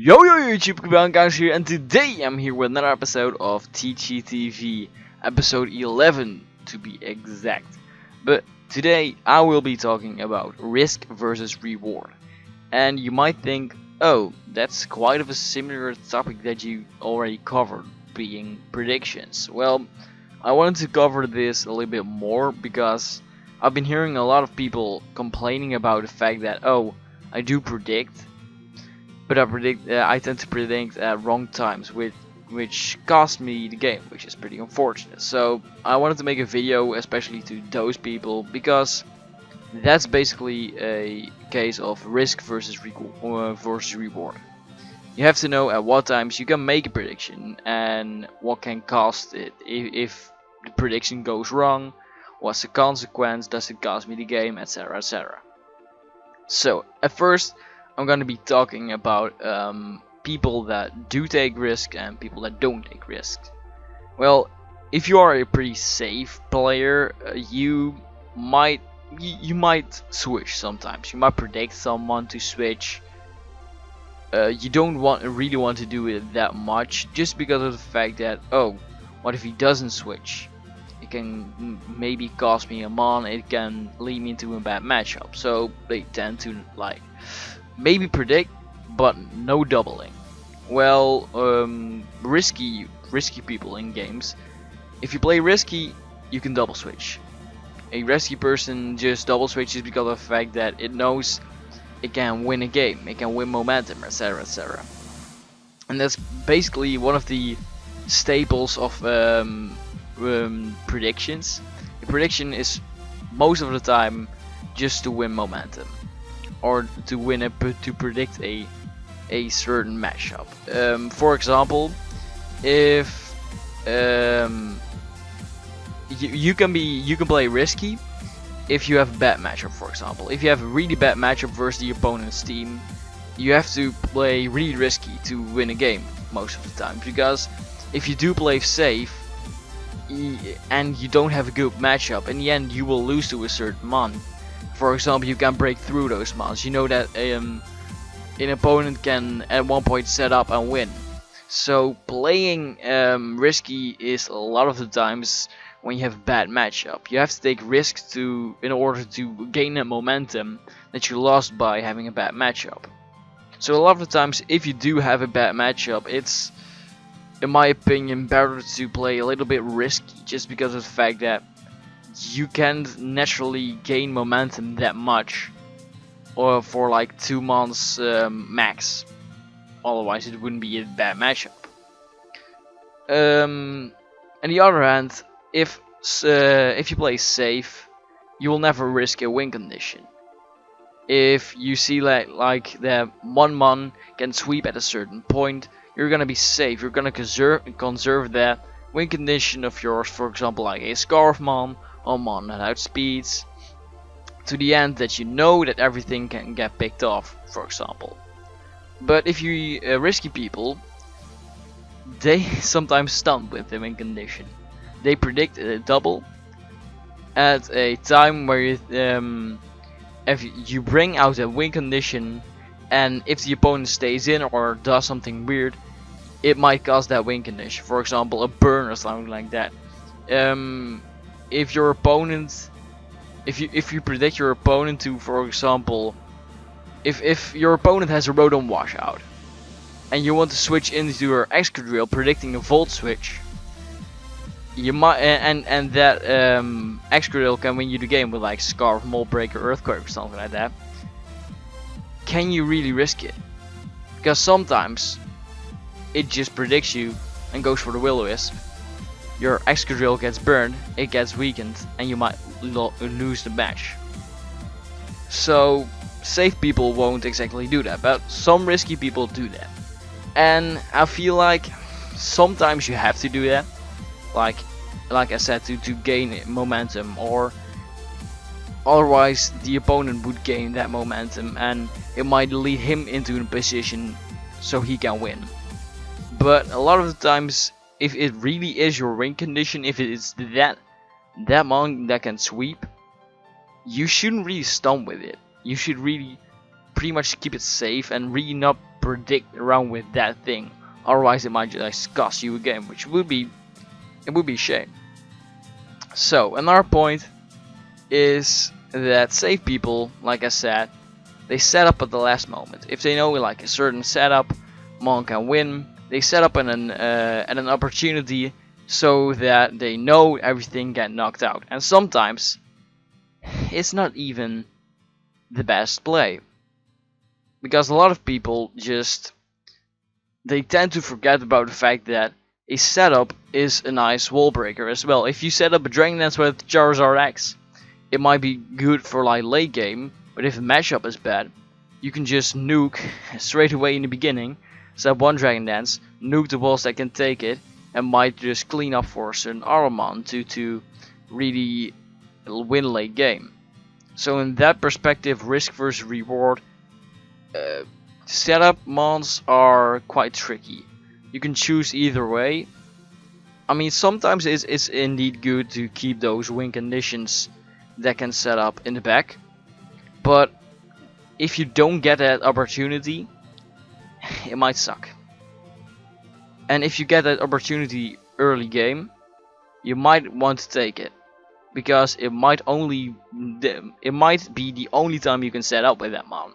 Yo YouTube, Cobalion Council here, and today I'm here with another episode of Teachy TV, episode 11 to be exact. But today I will be talking about risk versus reward. And you might think, oh, that's quite of a similar topic that you already covered, being predictions. Well, I wanted to cover this a little bit more because I've been hearing a lot of people complaining about the fact that, oh, I do predict, but I tend to predict at wrong times, which cost me the game, which is pretty unfortunate. So I wanted to make a video especially to those people, because that's basically a case of risk versus reward. You have to know at what times you can make a prediction and what can cost it. If the prediction goes wrong, what's the consequence, does it cost me the game, etc, etc. So at first I'm going to be talking about people that do take risks and people that don't take risks. Well, if you are a pretty safe player, you might switch sometimes. You might predict someone to switch. You don't really want to do it that much, just because of the fact that, oh, what if he doesn't switch? It can maybe cost me a mon, it can lead me into a bad matchup. So they tend to like maybe predict, but no doubling. Well, risky people in games, if you play risky, you can double switch. A risky person just double switches because of the fact that it knows it can win a game, it can win momentum, etc, etc. And that's basically one of the staples of predictions. The prediction is most of the time just to win momentum, or to predict a certain matchup. For example, if you can play risky if you have a bad matchup. For example, if you have a really bad matchup versus the opponent's team, you have to play really risky to win a game most of the time, because if you do play safe and you don't have a good matchup, in the end you will lose to a certain mon. For example, you can break through those mons. You know that an opponent can at one point set up and win. So playing risky is a lot of the times when you have a bad matchup. You have to take risks in order to gain that momentum that you lost by having a bad matchup. So a lot of the times, if you do have a bad matchup, it's, in my opinion, better to play a little bit risky, just because of the fact that you can't naturally gain momentum that much, or for like 2 months max. Otherwise it wouldn't be a bad matchup. On the other hand, if you play safe, you will never risk a win condition. If you see like that one mon can sweep at a certain point, you're gonna be safe. You're gonna conserve that win condition of yours. For example, like a scarf mon or mon that outspeeds, to the end that you know that everything can get picked off, for example. But if you risky people, they sometimes stun with the win condition. They predict a double at a time where if you bring out a win condition, and if the opponent stays in or does something weird, it might cause that win condition. For example, a burn or something like that. If your opponent, if you predict your opponent to, for example, if your opponent has a Rodon washout and you want to switch into your Excadrill predicting a Volt switch, you might and that Excadrill can win you the game with like Scarf, Mold Breaker, Earthquake or something like that. Can you really risk it? Because sometimes it just predicts you and goes for the Will-O-Wisp. Your Excadrill gets burned, it gets weakened, and you might lose the match. So safe people won't exactly do that, but some risky people do that. And I feel like sometimes you have to do that, like I said, to gain momentum, or otherwise the opponent would gain that momentum and it might lead him into a position so he can win. But a lot of the times, if it really is your win condition, if it is that mon that can sweep, you shouldn't really stun with it. You should really pretty much keep it safe and really not predict around with that thing. Otherwise, it might just cost you a game, which would be a shame. So another point is that safe people, like I said, they set up at the last moment. If they know like a certain setup, Mon can win, they set up at an opportunity so that they know everything get knocked out. And sometimes it's not even the best play, because a lot of people they tend to forget about the fact that a setup is a nice wall breaker as well. If you set up a Dragon Dance with Charizard X, it might be good for like late game, but if the matchup is bad, you can just nuke straight away in the beginning, set up one Dragon Dance, nuke the walls that can take it, and might just clean up for a certain Armon to really win late game. So in that perspective, risk versus reward, setup mons are quite tricky. You can choose either way. I mean, sometimes it's indeed good to keep those win conditions that can set up in the back, but if you don't get that opportunity, it might suck. And if you get that opportunity early game, you might want to take it, because it might be the only time you can set up with that mon.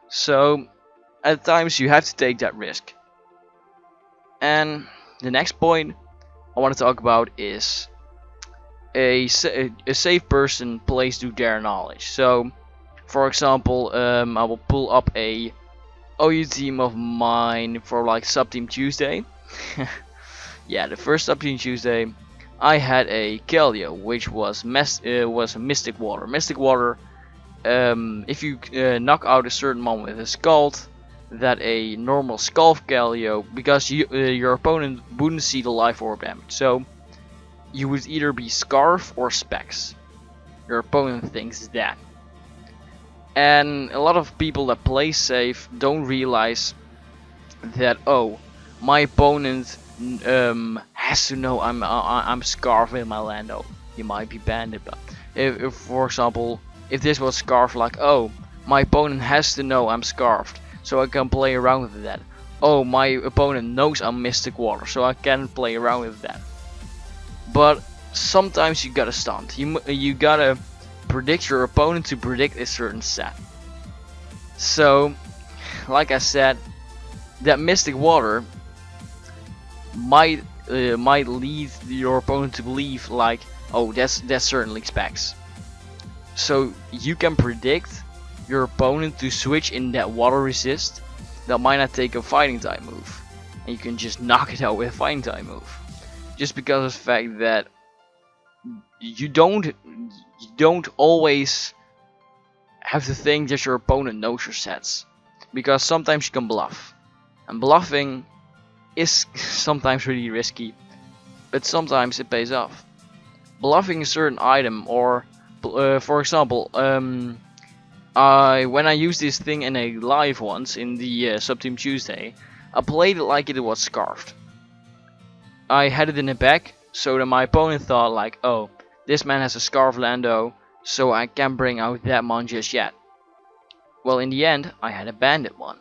So at times you have to take that risk. And the next point I want to talk about is a safe person plays to their knowledge. So for example, I will pull up a OU team of mine for like Sub-Team Tuesday. Yeah, the first Sub-Team Tuesday I had a Keldeo, which was Mystic Water. Mystic Water, if you knock out a certain mon with a Scald, that a normal Scald Keldeo, because your opponent wouldn't see the life orb damage, so you would either be Scarf or Specs. Your opponent thinks that. And a lot of people that play safe don't realize that, oh, my opponent has to know I'm Scarf with my Lando. You might be Bandit, but if for example, if this was Scarf, like, oh, my opponent has to know I'm Scarfed, so I can play around with that. Oh, my opponent knows I'm Mystic Water, so I can play around with that. But sometimes you gotta stunt. You gotta predict your opponent to predict a certain set. So, like I said, that Mystic Water might lead your opponent to believe like, oh, that's certainly Specs. So you can predict your opponent to switch in that water resist that might not take a fighting type move, and you can just knock it out with a fighting type move, just because of the fact that you don't always have to think that your opponent knows your sets, because sometimes you can bluff, and bluffing is sometimes really risky, but sometimes it pays off. Bluffing a certain item, or for example, when I used this thing in a live once in the Sub-Team Tuesday, I played it like it was Scarfed. I had it in the back so that my opponent thought like, oh, this man has a Scarf Lando, so I can't bring out that mon just yet. Well, in the end, I had a Bandit one.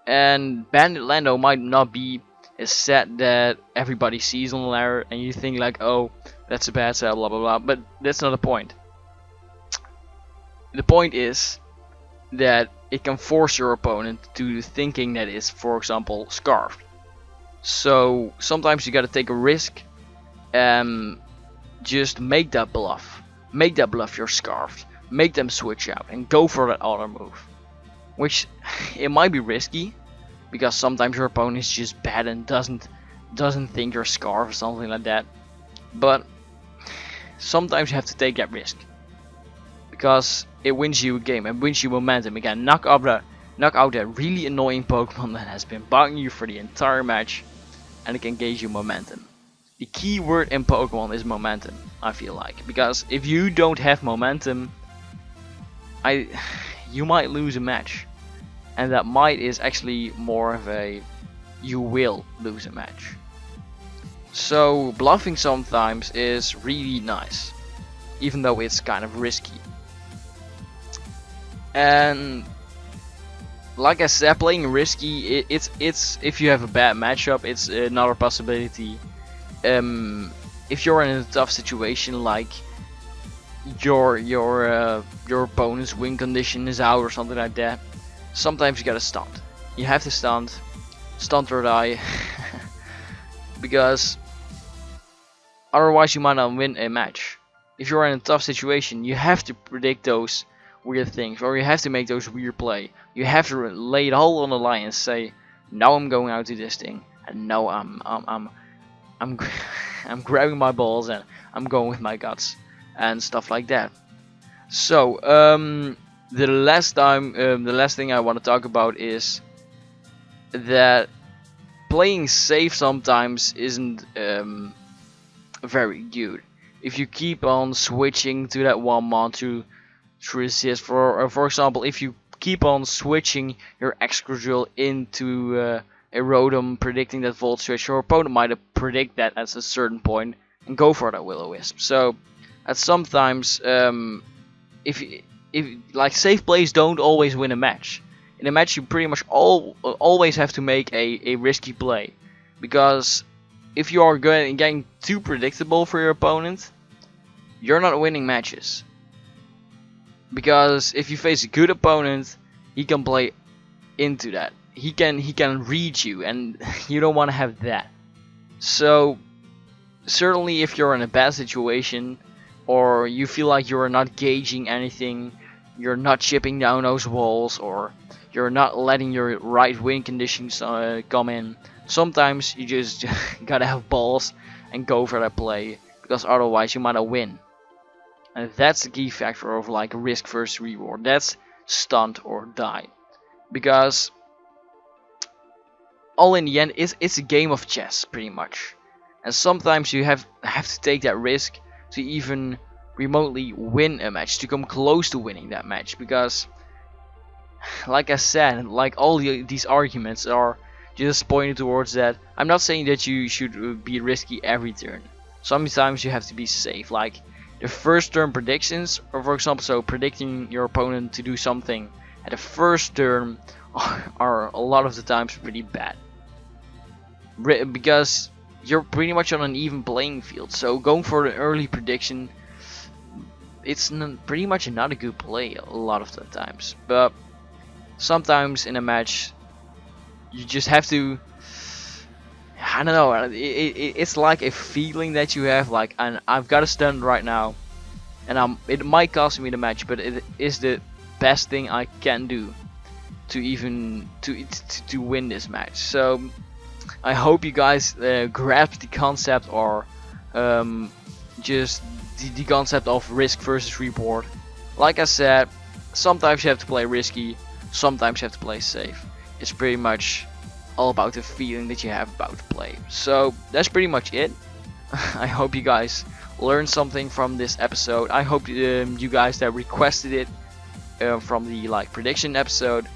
And Bandit Lando might not be a set that everybody sees on the ladder, and you think like, oh, that's a bad set, blah blah blah, but that's not the point. The point is that it can force your opponent to thinking that it's, for example, Scarfed. So sometimes you gotta take a risk and just make that bluff. Make that bluff you're Scarfed. Make them switch out and go for that other move. Which, it might be risky, because sometimes your opponent is just bad and doesn't think you're Scarf or something like that. But sometimes you have to take that risk, because it wins you a game and wins you momentum. You can knock out that really annoying Pokemon that has been bugging you for the entire match, and it can gauge you momentum. The key word in Pokemon is momentum, I feel like, because if you don't have momentum, you might lose a match, and that might is actually more of a you will lose a match. So bluffing sometimes is really nice, even though it's kind of risky. And like I said, playing risky, it's if you have a bad matchup, it's another possibility. If you're in a tough situation, like your opponent's win condition is out or something like that, sometimes you gotta stunt. You have to stunt or die, because otherwise you might not win a match. If you're in a tough situation, you have to predict those weird things, or you have to make those weird play. You have to lay it all on the line and say, now I'm going out to this thing, and now I'm I'm grabbing my balls and I'm going with my guts and stuff like that. So the last thing I want to talk about is that playing safe sometimes isn't very good. If you keep on switching to that one mon to resist, for example, if you keep on switching your Excadrill into a Rotom, predicting that Volt Switch, your opponent might predict that at a certain point and go for that Will-O-Wisp. So at sometimes if like safe plays don't always win a match. In a match you pretty much always have to make a risky play, because if you are getting too predictable for your opponent, you're not winning matches. Because if you face a good opponent, he can play into that. He can read you, and you don't want to have that. So certainly if you're in a bad situation, or you feel like you're not gauging anything, you're not chipping down those walls, or you're not letting your right win conditions come in, sometimes you just gotta have balls and go for that play, because otherwise you might not win. And that's the key factor of like risk versus reward. That's stunt or die, because all in the end it's a game of chess pretty much, and sometimes you have to take that risk to even remotely win a match, to come close to winning that match. Because like I said, like all these arguments are just pointing towards that. I'm not saying that you should be risky every turn. Sometimes you have to be safe, like the first turn predictions, or for example, so predicting your opponent to do something at the first turn are a lot of the times pretty bad, because you're pretty much on an even playing field. So going for an early prediction, it's pretty much not a good play a lot of the times. But sometimes in a match you just have to, I don't know, it's like a feeling that you have, like, and I've got a stun right now, and it might cost me the match, but it is the best thing I can do to even to win this match. So I hope you guys grasp the concept, or just the concept of risk versus reward. Like I said, sometimes you have to play risky, sometimes you have to play safe. It's pretty much all about the feeling that you have about the play. So that's pretty much it. I hope you guys learned something from this episode. I hope you guys that requested it from the prediction episode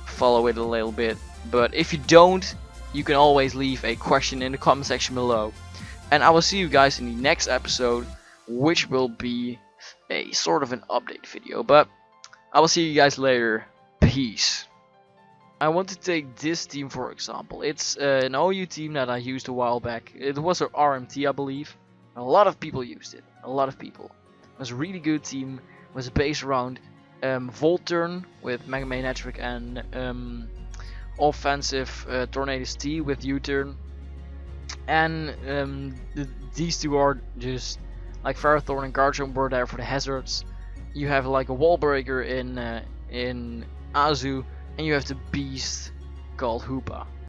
follow it a little bit. But if you don't, you can always leave a question in the comment section below, and I will see you guys in the next episode, which will be a sort of an update video. But I will see you guys later. Peace. I want to take this team for example. It's an OU team that I used a while back. It was an RMT, I believe. A lot of people used it. A lot of people. It was a really good team. It was based around Volturn with Mega Man Network, and offensive Tornadus T with U-turn. And these two are just like Ferrothorn and Garchomp were there for the hazards. You have like a wall breaker in Azu, and you have the beast called Hoopa.